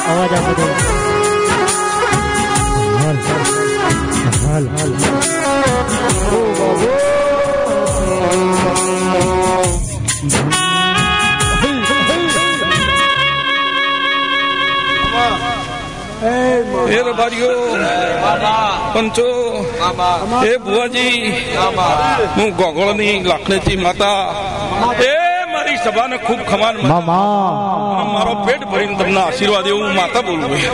અવાજ આપો તો હાલ હાલ એ રબારીઓ પંચો એ બુઆજી હું ગોગળની લાખણીથી માતા એ મારી સભાને ખૂબ ખમાન મારો પેટ ભરીને તમને આશીર્વાદ એવું માતા બોલું ભાઈ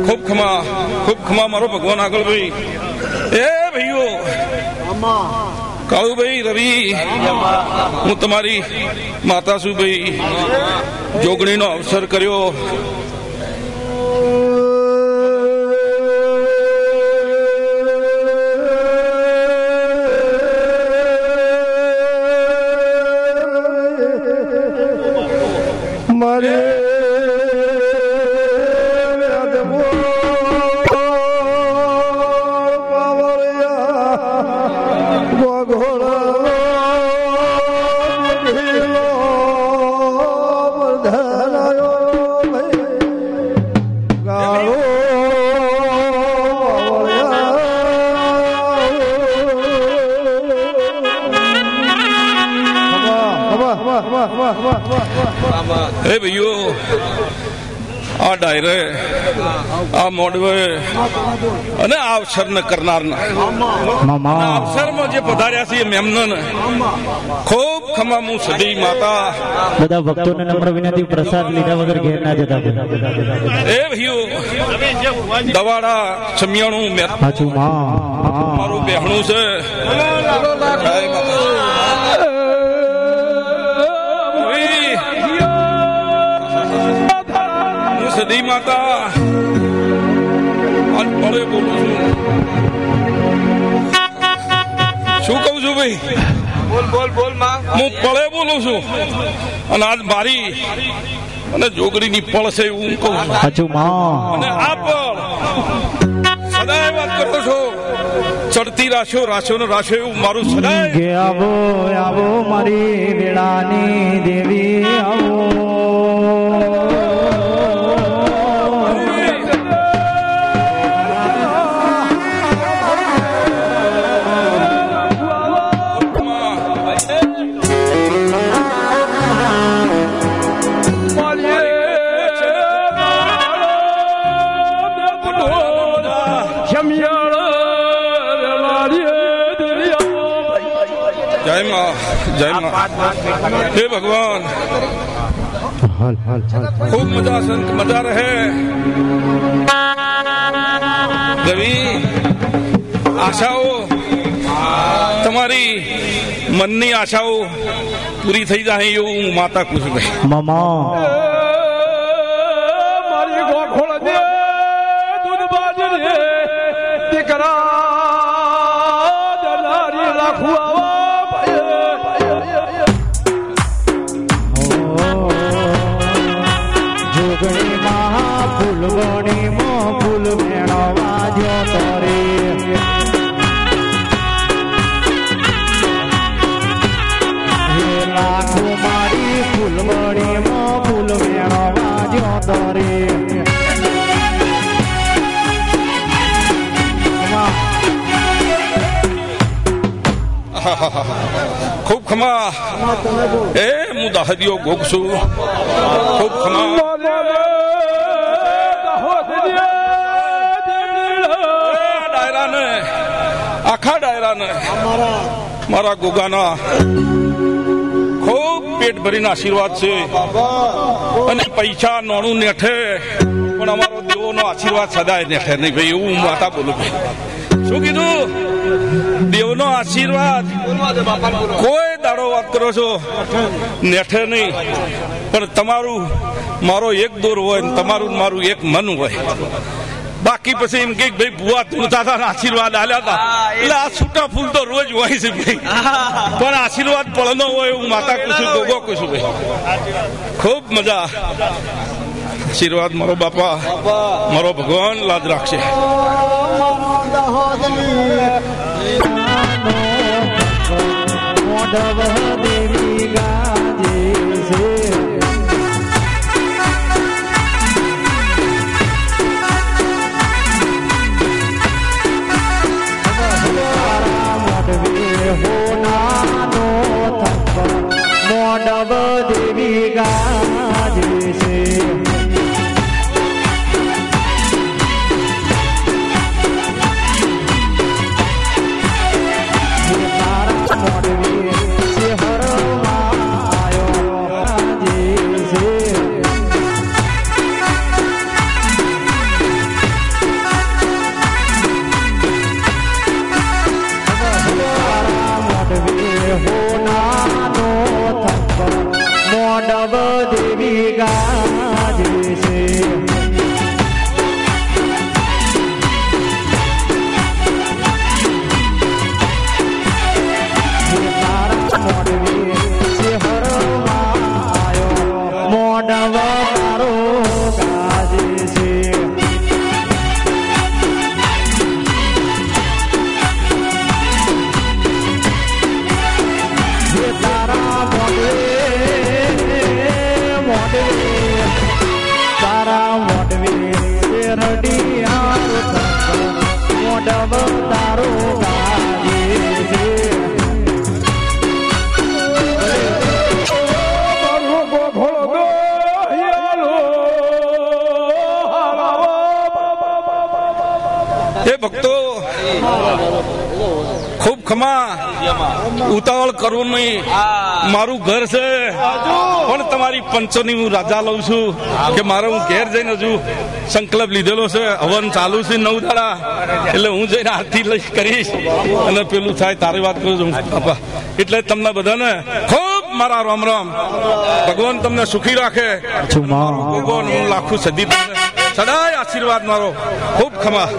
ખૂબ ખમા મારો ભગવાન આગળ ભાઈ એ ભાઈઓ કાળુભાઈ રવિ હું તમારી માતા છું ભાઈ જોગણીનો અવસર કર્યો મારે હે ભાઈઓ આ ડાયરે આ મોડવે અને આ અવસરને કરનારના અવસરમાં જે પધાર્યા છે એમને ખૂબ ખમા હું સદી માતા બધા ભક્તોને નમ્ર વિનંતી પ્રસાદ લીધા વગર ઘેર ના જતા એ ભાઈઓ દવાડા સમિયાણું મારું બેહણું છે સદી માતા આજ પડે બોલું છું શું કહું છું ભાઈ બોલ માં હું પડે બોલું છું અને આજ મારી અને જોગડીની પળ છે એવું કહું છું અને આ પળ સદાય વાત કરો છો ચડતી રાશો ને રાશો એવું મારું સદાય આવો મારી વેળાની દેવી આવો જય હે ભગવાન ખૂબ મજા રહે રવિ આશાઓ તમારી મનની આશાઓ પૂરી થઈ જાય એવું હું માતા કુશુભાઈ મારી ગોખોળ દે દૂધ બાજરે દીકરા દલારી રાખવા ફૂલ મેળવા જો તરે લાખો મારી ફૂલવણીમાં ફૂલ મેળવા જો તરે ખૂબ ખમા એ હું દાહદીઓ ગોગશું ખૂબ ખમા આખા ડાયરાને મારા ગોગાના ખૂબ પેટ ભરીને આશીર્વાદ છે અને પૈસા નોણું નેઠે પણ અમારો દેવોનો આશીર્વાદ સદાય નેઠે નહીં ભાઈ એવું હું માતા બોલું ભાઈ શું કીધું દેવનો આશીર્વાદ કોઈ દાડો વાત કરો છો નેઠે નહીં પણ તમારું મારો એક દોર હોય ને તમારું મારું એક મન હોય બાકી પછી એમ કે ભાઈ બુઆ ધૂળતા હતા આશીર્વાદ આલ્યા હતા એટલે આ છૂટા ફૂલ તો રોજ હોય છે ભાઈ પણ આશીર્વાદ પડનો હોય એવું માતા કુશું ગોગો કુશું ભાઈ ખૂબ મજા આશીર્વાદ મારો બાપા મારો ભગવાન લાજ રાખશે ખમા ઉતાવળ કરવું નહીં. મારું ઘર છે પણ તમારી પંચોની હું રજા લઉં છું કે મારે હું ઘેર જઈને હજુ સંકલ્પ લીધેલો છે. હવન ચાલુ છે 9 દાડા એટલે હું જઈને આરતી લઈ કરીશ અને પેલું થાય તારી વાત કરું છું બાપા. એટલે તમને બધાને ખૂબ મારા રામ રામ. ભગવાન તમને સુખી રાખે. ભગવાન હું લાખું સદી તમને સદાય આશીર્વાદ મારો. ખૂબ ખમા.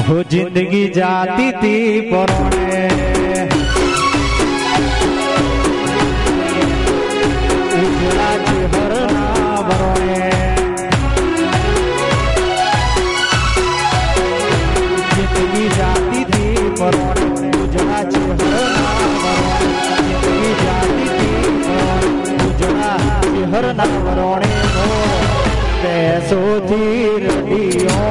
हो जिंदगी जाती थी परोने उजड़ा चेहर ना बरोने जिंदगी जाती थी परोने उजड़ा चेहर ना बरोने जिंदगी जाती थी परोने उजड़ा चेहर ना बरोने पैसो थी रडियो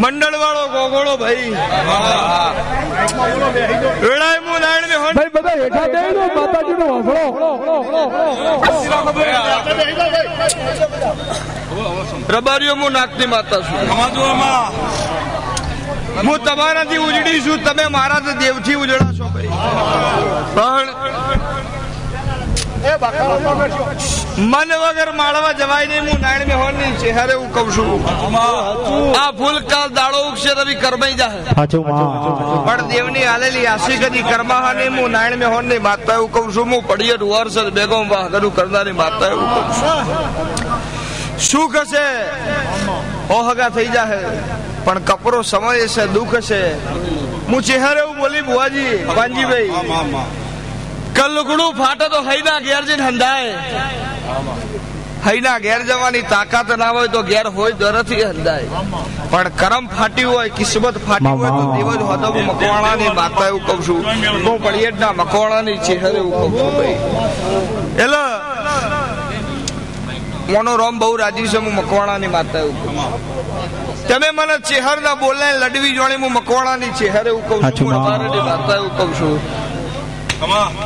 મંડળ વાળો ગોગોળો ભાઈ ભાઈ બધા હેઠા દે દો માતાજી નો રબારીઓ હું નાગતી માતા છું. હું તમારાથી ઉજળી છું, તમે મારા દેવથી ઉજળા છો ભાઈ. પણ મન વગર માળવા જવાય નહીં. હું નાયણ મેં હોન નહીં ચહેરે હું કઉ છું આ ફૂલ કાલ દાડો ઉગશે રવિ કરમાઈ જાય પણ દેવની હાલેલી આશી કદી કરમા નહીં. હું નાયણ મેં હોન નહીં માતા એવું કઉ છું. હું પડિયટ વર્ષ બેગમ વાહગરું કરનારી માતા એવું કઉ છું. શું કશે ઓહગા થઈ જાય પણ કપરો સમય છે દુઃખ છે. હું ચહેરે એવું બોલી બુવાજી પાનજીભાઈ કલુકડું ફાટે તો હૈના ઘેર જઈને હંધાય. હૈના ઘેર જવાની તાકાત ના હોય તો ઘેર હોય તો નથી હંધાય. પણ કરમ ફાટ્યું હોય કિસ્મત ફાટી હોય તો દેવજ હોતો. હું મકવાણાની માતા એવું કઉ છું. હું પડિયટના મકવાણાની ચહેરે એવું કઉ છું ભાઈ. એટલે મોનો રોમ બહુ રાજી છે. હું મકવાણાની માતા એવું કહું. તમે મને ચહેર ના બોલે લડવી જોડે હું મકવાણાની ચહેરે એવું કઉ છું. માતા એવું કઉ છું.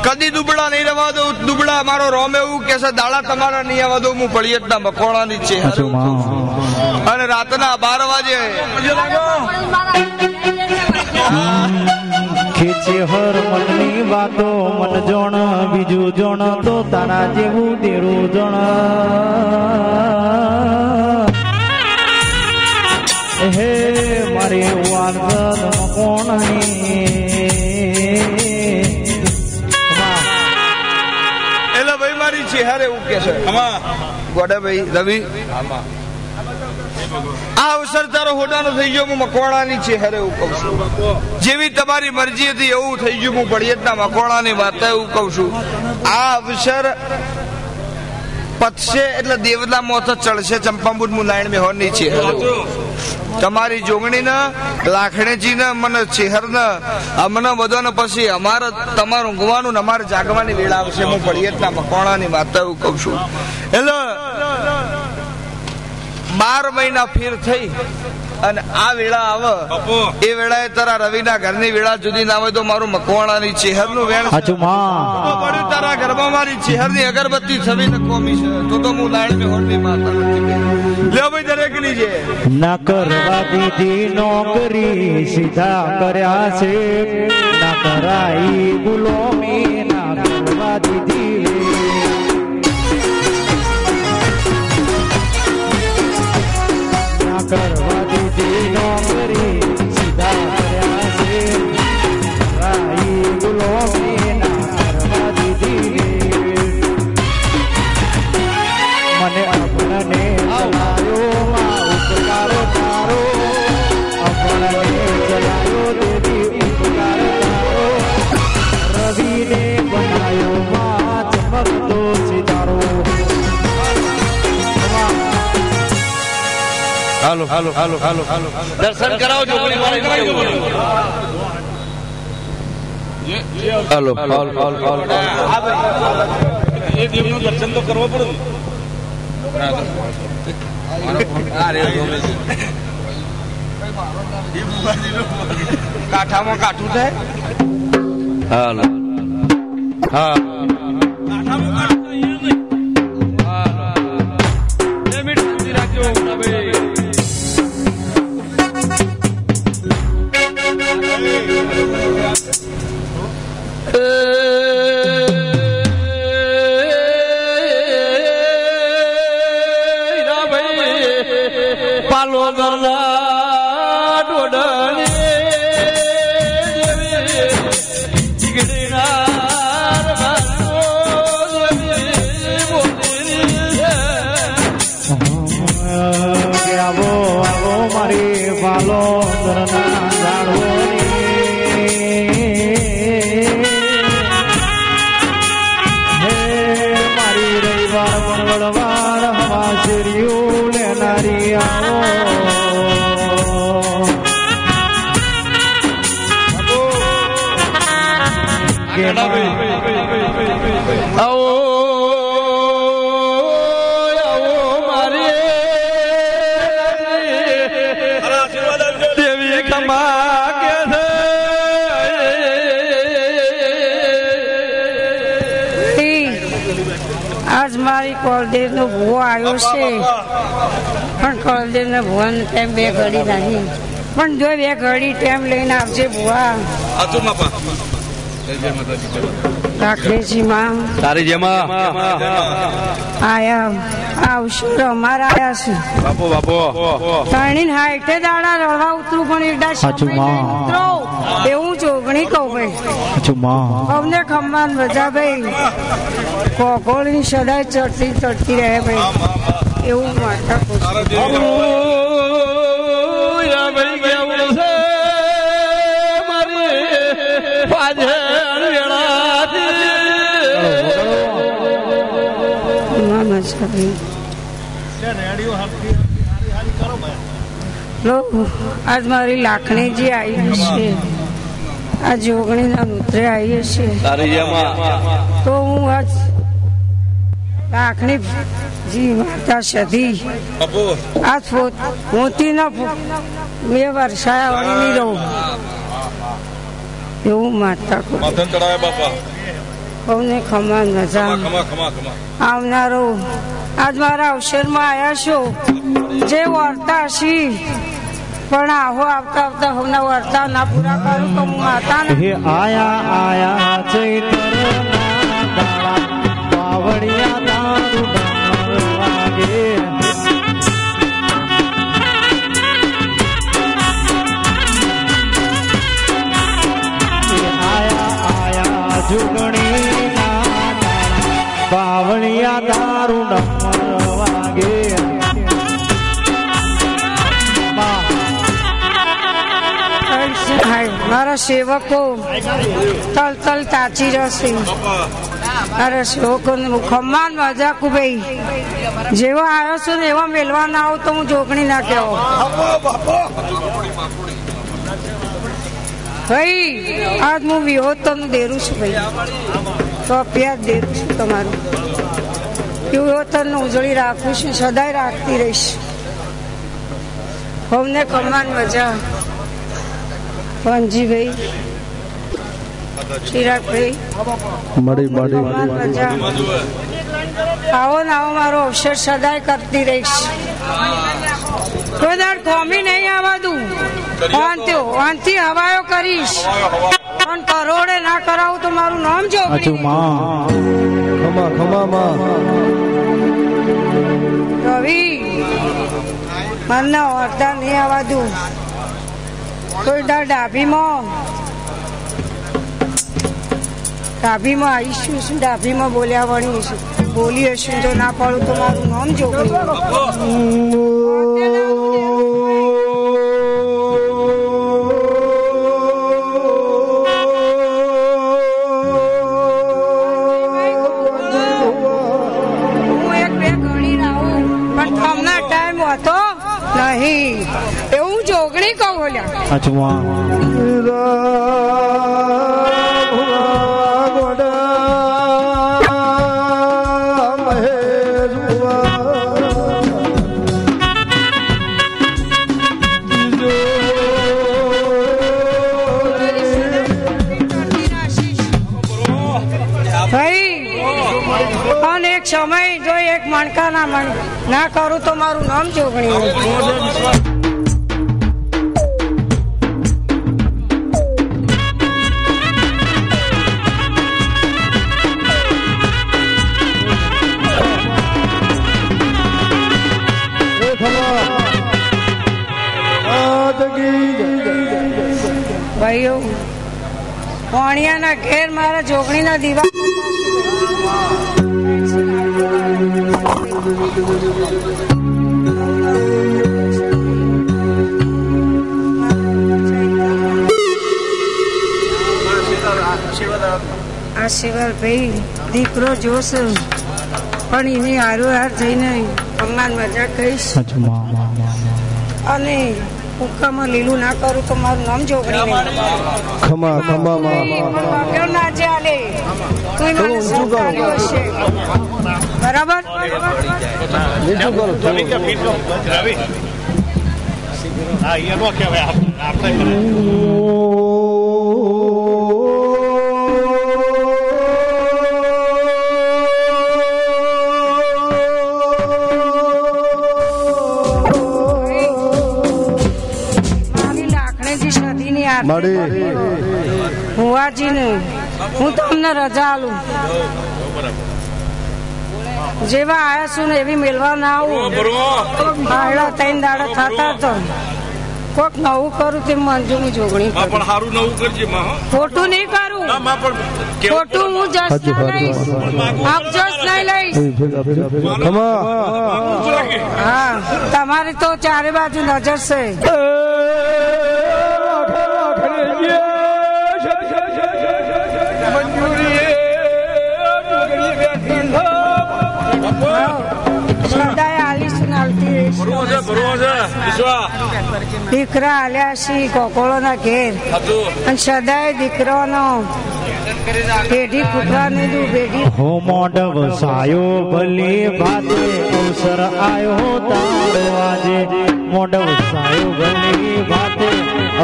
કદી દુબળા નહીં રહેવા દઉં. દુબળા મારો રોમ એવું કે છે દાડા તમારા નહીં આવવા દઉં. હું પડિયટના મકવાણાની ચહેરે અને રાતના 12 વાગે ખેંચે હર મનની વાતો મન જોણ બીજું જોણ તો તારા જેવું તેરું જોણ. હે મારે વાલગદ મકોણની એટલે ભાઈ મારી ચહેરે એવું કે છે ગોડા ભાઈ રવિ આ અવસર તારો હોડાનો થઈ ગયો. હું મકવાણાની ચહેરે એવું કઉ છું. જેવી તમારી મરજી હતી એવું થઈ ગયું. હું પડિયટના મકવાણાની વાત એવું કઉ છું. આ અવસર પતશે એટલે દેવલા મોથ ચડશે ચંપાબુટ મુલાયણ મેં હો નીચે તમારી જોગણી ને લાખણેજી ને મને ચેહર ને અમને બધો ને પછી અમારે તમારું ઊંઘવાનું ને અમારે જાગવાની વેળા આવશે હું પડિયતના મકવાણાની વાર્તા એવું કહું છું એટલે 12 મહિના ફેર થઈ અને આ વેળા આવે એ વેળાએ તારા રવિના ઘરની વેળા જુદી ના હોય તો મારું મકવાણાની ચેહર નું વેણ પડ્યું તારા ઘરમાં મારી ચેહર ની અગરબત્તી છબીને કોમી છે તો હું લાયણ મેં હોટલી માતા નથી લે ભાઈ દરેક લીજે ના કરવા દીધી નોકરી સીધા કર્યા છે ના કરાઈ ગુલામી ના કરવા દીધી ના કરવા દીધી નોકરી સીધા કર્યા છે કરાઈ ગુલામી ના કરવા દીધી મને અપને ચલાયો માં ઉપકારો તારો અપને ચલાયો દેવી ઉપકાર તારો રવિને બનાયો માં ચમકતો સિતારો હાલો હાલો હાલો હાલો હાલો દર્શન કરાવજો હાલો હાલ હાલ હાલ એ દેવનું દર્શન તો કરવો પડે કાઠામાં કાઠું થાય હાલો હા પાલો દરલા ડોડને આવો આવો મારી પાલો દરના મારી રવિવાર મંગળવાર હવા શેરીયું લેનારી આવો આજ મારી કોલદેવ નો ભૂવો આવ્યો છે પણ કોલદેવ ના ભુવાને ટાઈમ 2 ઘડી નહીં પણ જો 2 ઘડી ટાઈમ લઈને આવજે ભુવા રાખડેજી માં તારી જેમાં આયા આવશે અમારા આયા છે બાપો બાપો ત્રણી હાઈટે દાડા રડવા ઉતરું પણ એડા ઉતરો એવું જોગણી કહું ભાઈ અમને ખમ્માન મજા ભાઈ કોકોળની સદાય ચડતી રહે ભાઈ એવું માતા આજ મારી લાખણીજી આવી છે આ જોગણી ના ઉતરે આવી છે તો હું આજ લાખણી જી માતા સધી આજ મોતી ના 2 વર્ષાયા વળી રહું એવું માતા બહુને ખમા મજા આવનારો આજ મારા અવસરમાં આવ્યા છો જે વર્તા છી પણ આહો આવતા આવતા હમણાં વર્તા ના પૂરા કરું તો હું માતા હે આયા આયા ચૈતરના પાવડિયા તારું વાગે આયા જુગણી પાવડિયા તારું વાગે મારા સેવકો તલ તલ તાચી જશે. મારા સેવકો ખમ્માન મજાકુ ભાઈ જેવો આવ્યો છું ને એવા મેલવા ના આવું તો હું જોગણી ના કહેવો ભાઈ. આજ હું વિહોતન દેરું છું ભાઈ, તો પ્યાજ દેરું છું તમારું. વિહોતન ઉજળી રાખું છું, સદાય રાખતી રહીશ. અમને ખમ્માન મજા પંજીભાઈ ચિરાગભાઈ આવો ને આવો મારો અવસર સદાય કરતી રહીશ. કોઈ દાડ કોમી નહીં આવવા દઉં, વાંથી હવાયો કરીશ, પણ કરોડે ના કરાવું તો મારું નામ જોગણી. રવિ મને અડધા નહીં આવવા દઉં. કોઈ દાડ ડાભીમાં આવીશું, ડાભીમાં બોલ્યા વણીશું, બોલી હશું. જો ના પડું તો મારું નામ જોગણી. નહીં એવું જોગણી કહું બોલ્યા. એક સમય જો એક મણકા ના કરું તો મારું નામ જોગણી. ભાઈઓ વાણિયાના ઘેર મારા જોગણીના દીવા આશીર્વાદ ભાઈ દીકરો જોશ પણ એની હારોહાર થઈને ભગવાન મજા કહીશ. અને ઉકામાં લીલું ના કરું તો મારું નામ જોગણી ના ચાલે. બરાબર ભુવાજીને હું તમને રજા આલું. જેવા આયા છું ને એવી મેળવા ના આવું. 3 દાડા થતા તો કોક નવું કરું તે મંજુ હું જોગણી ખોટું નહીં કરું. ખોટું હું જસ લઈશ, અફજોસ નહીં લઈશ. હા તમારી તો ચારે બાજુ નજર છે. દીકરા હાલ્યા સી કોકોળો ના ઘેર અને સદાય દીકરાનો પેઢી ફૂટવા નહીં દઉં. પેઢી હો મોઢવ સાયો ભલે ભાતે અવસર આયો તારો આજે. મોઢવ સાયો ભલે ભાતે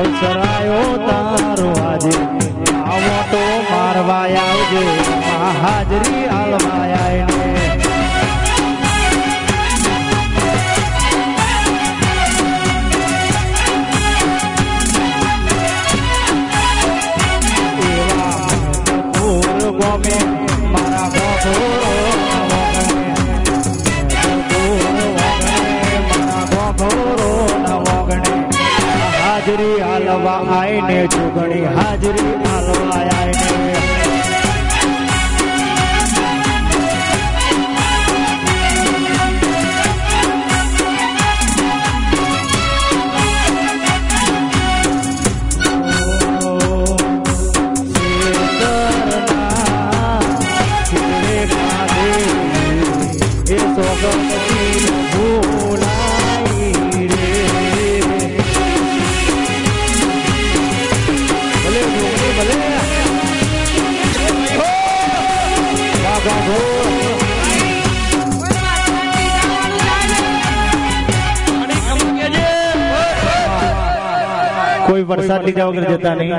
અવસર આયો તારો આજે. આ મોટો મારવા આવજે, હાજરી હાલવા આવીને. હાજરી હાલવા આઈને જોગણી, હાજરી હાલવા આઈને. કોઈ વરસાદ લીધા વગર જતા નહીં.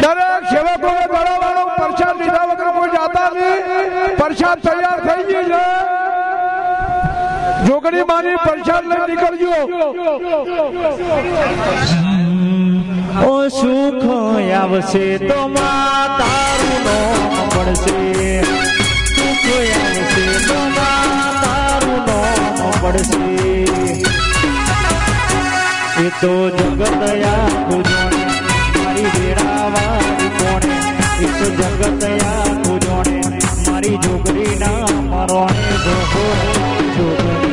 દરેક સેવકોને બરાબર પ્રસાદ લીધા વગર કોઈ જાતા નહીં. પ્રસાદ તૈયાર થઈ ગઈ છે. જોગણી માની પ્રસાદ લઈ નીકળજો. ઓ સુખ આવશે તો તારું નો પડશે. સુખ આવશે તો તારું નો પડશે. એ તો જગત આખું જોણે મારી વેળાવાળી કોણે. એ તો જગત આખું જોણે મારી જોગરી ના મરોણે. જોગરી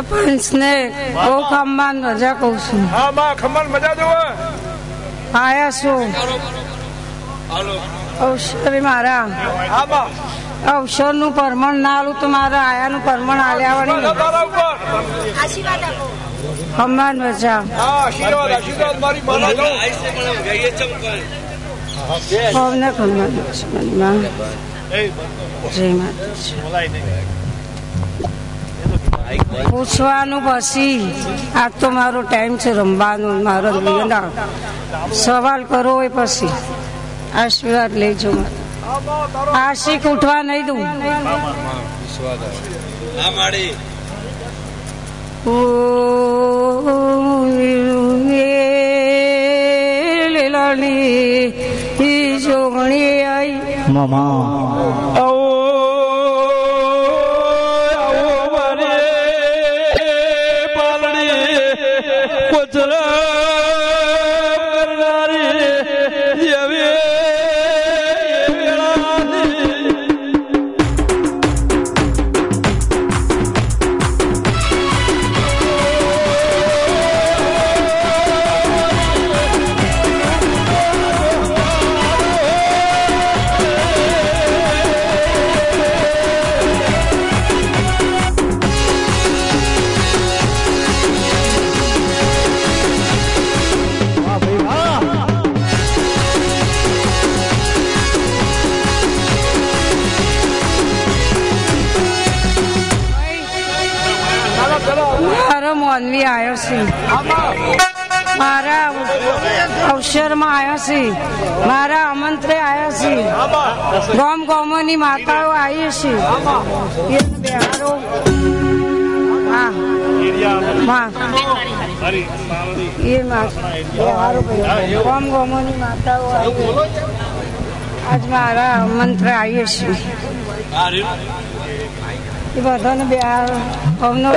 પંચને બહુ ખમ્માન મજા કહું છું. હા માં ખમ્માન મજા જોવે. આયા છું અવસર મારા. અવસર નું પરમણ ના આલું તો મારા આયા નું પરમણ આલ્યા વળી. ખમ્માન મજા ખમ્માન જય માતા. પૂછવાનું પછી આજ તો મારો ટાઈમ છે રમવાનો. મારો સવાલ કરો એ પછી આશીર્વાદ લેજો. આશિક ઉઠવા નહીં દઉં. જોગણી આઈ મામા મોનવી આવ્યો છે. મારા અવસરમાં આવ્યા છે. મારા આમંત્રે આવ્યા છે. ગામ ગામોની માતાઓ આવી છે. એ બિહારો ગામ ગામોની માતાઓ આવી. આજ મારા આમંત્રે આવીએ છીએ. એ બધાને બિહાર અમને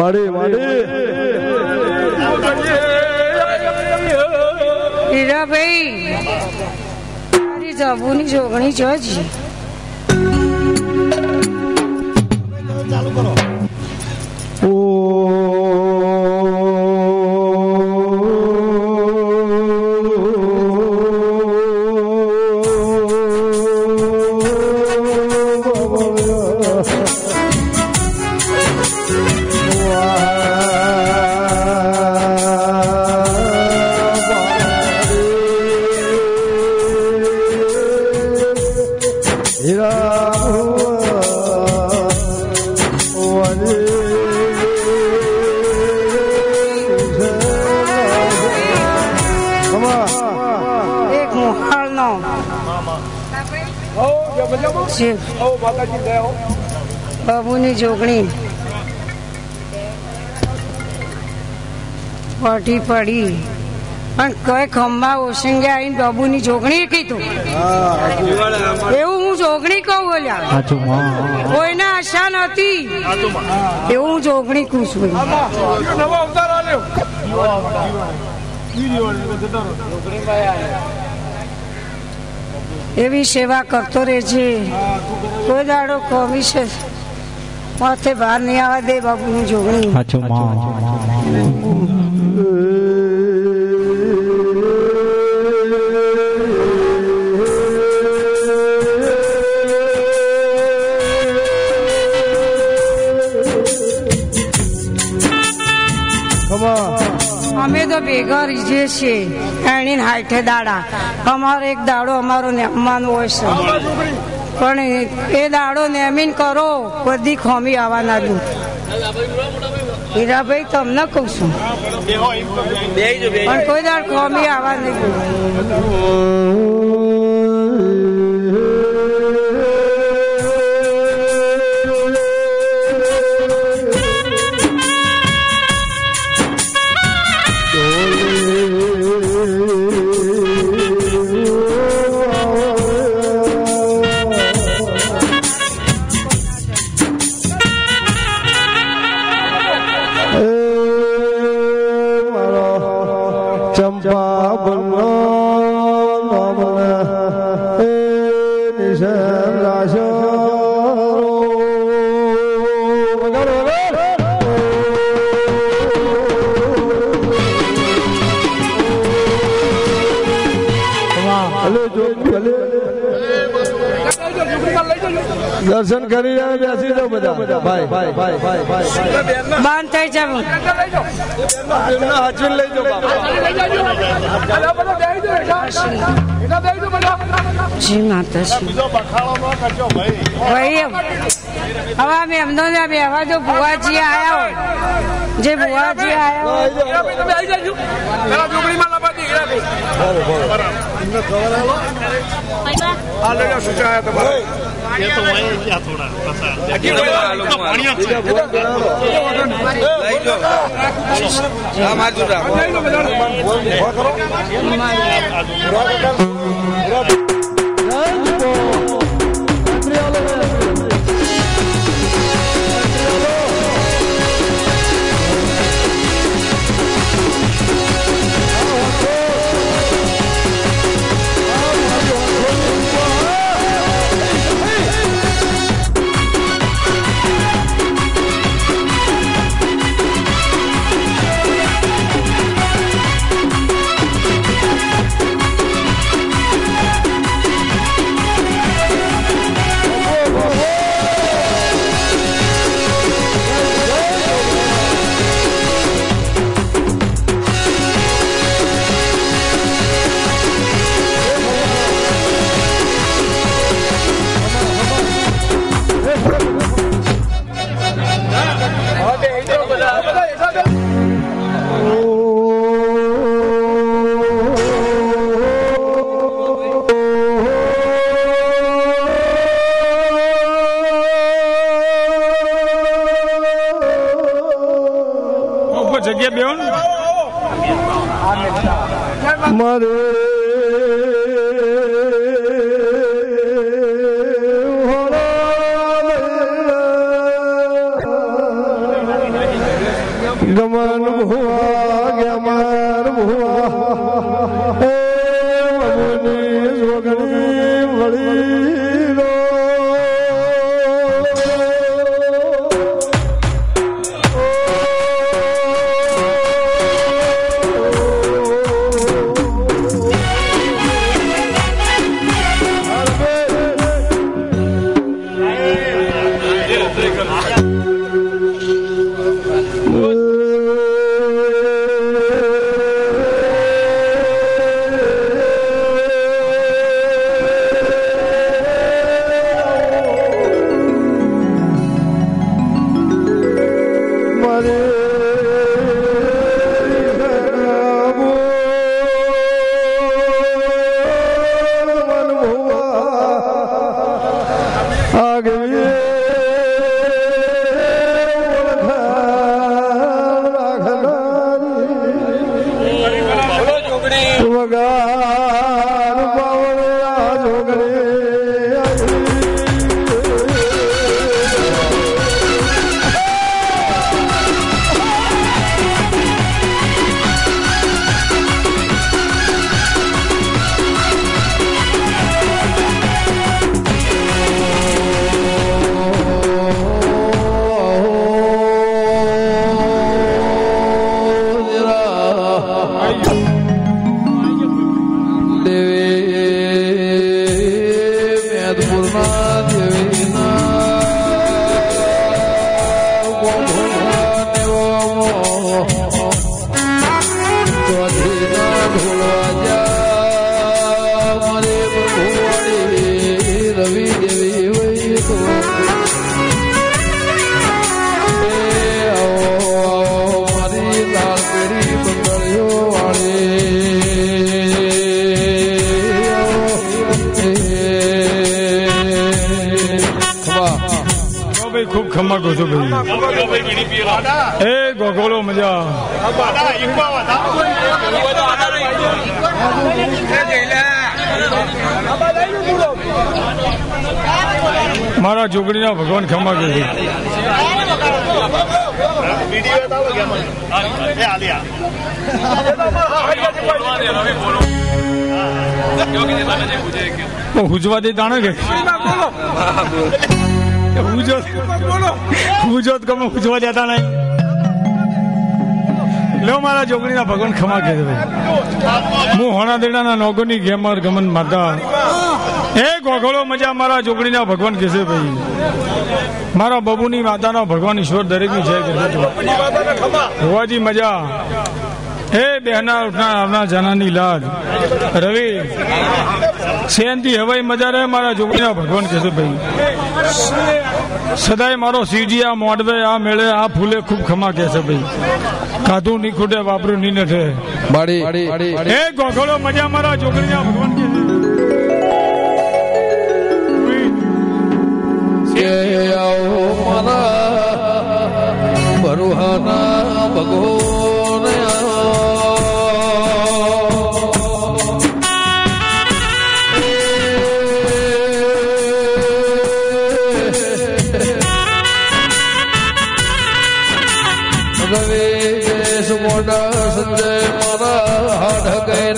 વાડી વાડી હીરાભાઈ મારી જબુની જોગણી જોજી ચાલુ કરો બાબુની જોગણી પડી પડી પણ કઈ ખંભા ઓશંગે આવીને બાબુની જોગણી કીધું એવું હું જોગણી કહું બોલ્યા કોઈને આશા નથી એવું હું જોગણી કહું છું એવી સેવા કરતો રહેજે કોઈ દાડો કોમી છે માથે બહાર નહીં આવવા દે બાબુની જોગણી અમે તો ભેગા રીજે છીએ એની હાઈઠે દાડા અમારો એક દાડો અમારો નેમવાનો હોય છે પણ એ દાડો નેમીન કરો બધી ખોમી આવવાના દઉં હીરાભાઈ તમને કહું છું પણ કોઈ દાડ ખોમી આવવા નહીં દર્શન કરી બેસી જાઓ બધા ભાઈ ભાઈ ભાઈ ભાઈ ભાઈ બંધ થઈ જાવ હાચવીને લઈ જી માતાજી ભાઈ હવે અમે એમનો ને બેવા જો ભુવાજી આયા હોય જે ભુવાજી આયા જગ્યા બેહો ને મારે વળી જોગણી વળી લો ગોગોલો મજા મારા જોગણીના ભગવાન ખમા કે હુજવા દે તાણે કે હુજોત કમ હુજવા દેતા નહીં લો મારા જોગણીના ભગવાન ખમા કે હું હોણા દેડાના નોગોની ગેમર ગમન માતા એ ગોગળો મજા મારા જોગણીના ભગવાન કહેશે ભાઈ મારા બબુની માતાનો ભગવાન ઈશ્વર દરેકની જય કરે હોવાજી મજા હે બહેના ઉઠના આવના જાનાની લાડ રવિ સેનથી હવાઈ મજા રહે મારા જોગણીના ભગવાન કહેશે ભાઈ સદાય મારો સીજી આ મોડવે આ મેળે આ ફૂલે ખૂબ ખમા કહેશે ભાઈ કાધું ની ખૂટે વાપરું ની નઠે હે ગોગળો મજા મારા જોગણીના ભગવાન કહેશે મારા બરુહાના ભગવાન સંજય મારા હાડ ગઈ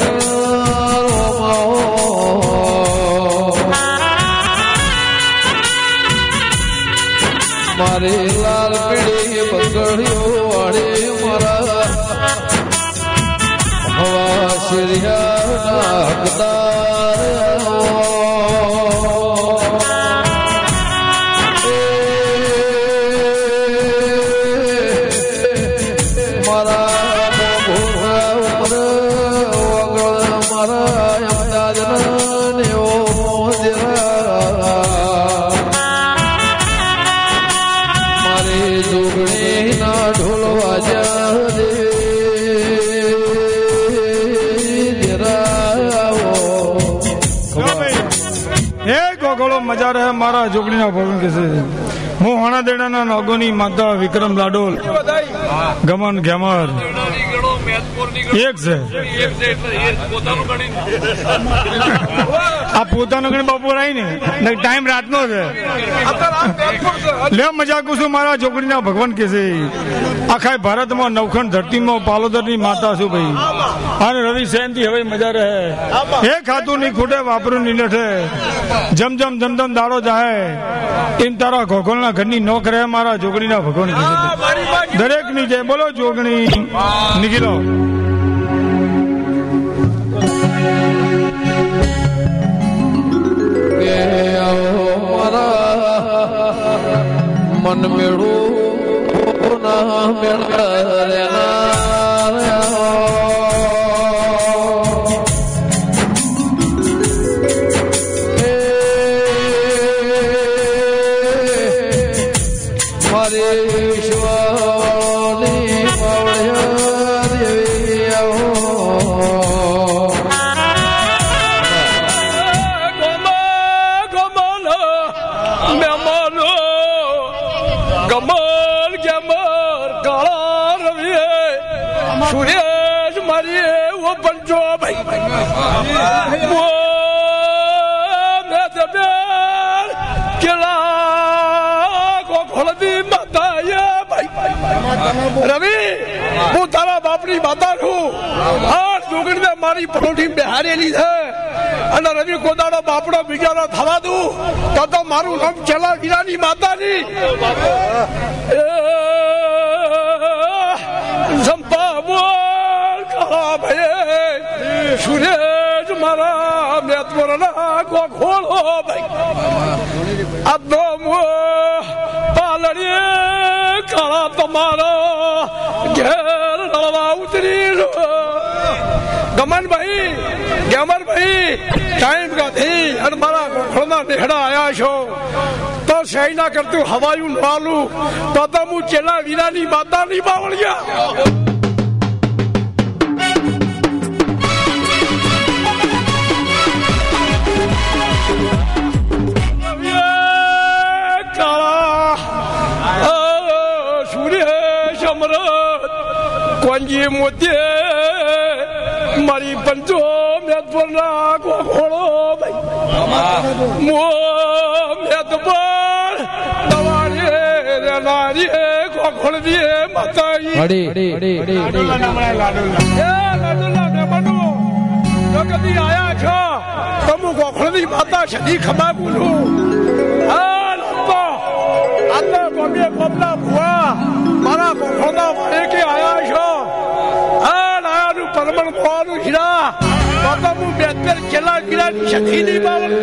મારે લાલ પીડી બગડ્યો વાળે મારા હવા શિરિયા હકદાર મજા રહે મારા જોગણીના ભગવાન કહેશે હું હોણા દેડાના નોગોની માતા વિક્રમ લાડોલ ગમન ગેમર એક છે આ પોતાનો ગણ બપોર આવી ને ટાઈમ રાતનો છે લે મજા કું છું મારા છોકરીના ભગવાન કે છે આખા ભારતમાં નવખંડ ધરતીમાં પાલોદરની માતા છું ભાઈ અને રવિ સેનથી હવે મજા રહે એ ખાતું નહીં ખૂટે વાપરું નહીં લઠે જમ દાડો જાય એમ તારા ગોગોલના ઘરની નોક રહે મારા જોગણીના ભગવાન કે છે દરેક ની જય બોલો જોગણી નીકળો મન મેળું ના મેળ રવિ હું તારા બાપની માતા છું આ જોગણી મારી પરોઠી બેહારેલી છે અને રવિ કોદાડો બાપડો બીજાનો થવા દઉં તો મારું નામ ચલા વીરાની માતાની સંપા બોલ કહા ભાઈ સુરેશ મારા મેતવરના ગોખોળો ભાઈ આદો મો પાલડીએ કાળા તમારો ઘેર રળવા ઉતરી ગમનભાઈ ગેમરભાઈ ટાઈમ કાથી અને મારા ગોખળના નેહડા આયા છો તો સહી ના કરતું હવાયું નાલું તો હું ચેલા વીરાની માતાની બાવળિયા કોંજી મોતે મારી પંચો મેદપરના ગોખોળો મો મેદપર દવારે રેનારી ગોખોળ દીએ માતાઈ જો કદી આયા છો તમુ ગોખોળની માતા સદી ખમા બોલું આટલા ગમે ગમલા ભુવા મારા ગોખોળના વાડે કે આયા છો પરમણ ખોવાનું હીરા બાબા હું બેતર ચલા ગીરાની શક્તિ નહીં બાવળ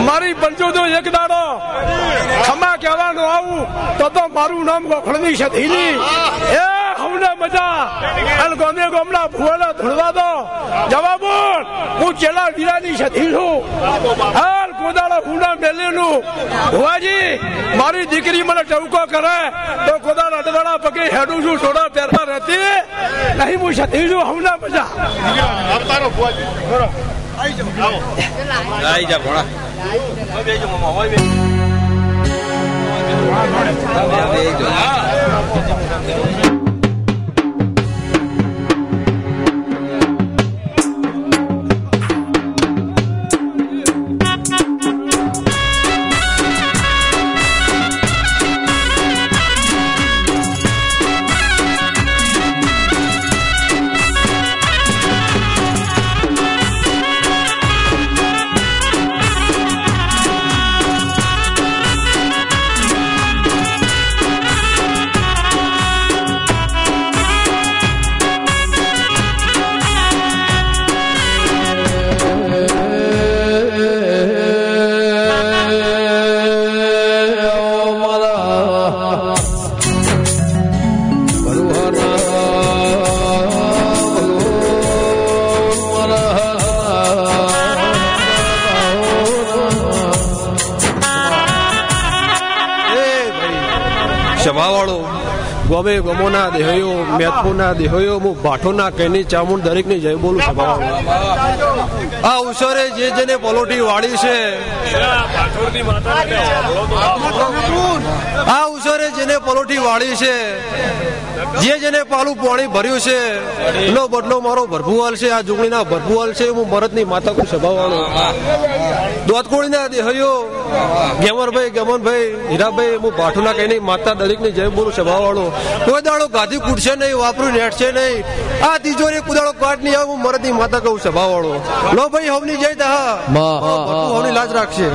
મારી પંચો તો એક દાડો ખમા કહેવાનું આવું તો મારું નામ ગોખળની શક્તિની એ હમને મજા અને ગમે ગમલા ભુવાના ધોળવા દો જવાબ હું ચેલા વીરાની સધી છું હાલ કોદાળા હુંડા મેલેલું ભુવાજી મારી દીકરી મને ટવકો કરે તો કોદાળા અડવાળા પગે હેડું છું થોડા પહેરવા રહેતી નહીં હું સધી છું હમને મજા આઈ જા ભોળા ગમે ગમોના દેહયો મેથપુરના દેહયો હું ભાઠોના કઈની ચામુંડ દરેકની જય બોલું છું. આ ઉસરે જે જેને પલોઠી વાળી છે, આ ઉસરે જેને પલોઠી વાળી છે, જે જેને પાલું પાણી ભર્યું છે એનો બદલો મારો ભરભુવાલ છે. આ જુગણીના ભરભુવાલ છે. હું મરદની માતા કો સ્વભાવવાળો દોતકોળીના દેહયો ગેમરભાઈ ગમનભાઈ હીરાભાઈ હું ભાઠુના કઈ નહીં માતા દરેકની જય બોલું સ્વભાવવાળો. કોઈ દાડો ગાદી કૂટશે નહીં, વાપરું નેટશે નહીં. આ તિજોરી કુદાડો કાટ નહીં આવે. હું મરદની માતા કહું સ્વભાવવાળો. લો ભાઈ હવની જય તા, હવની લાજ રાખશે.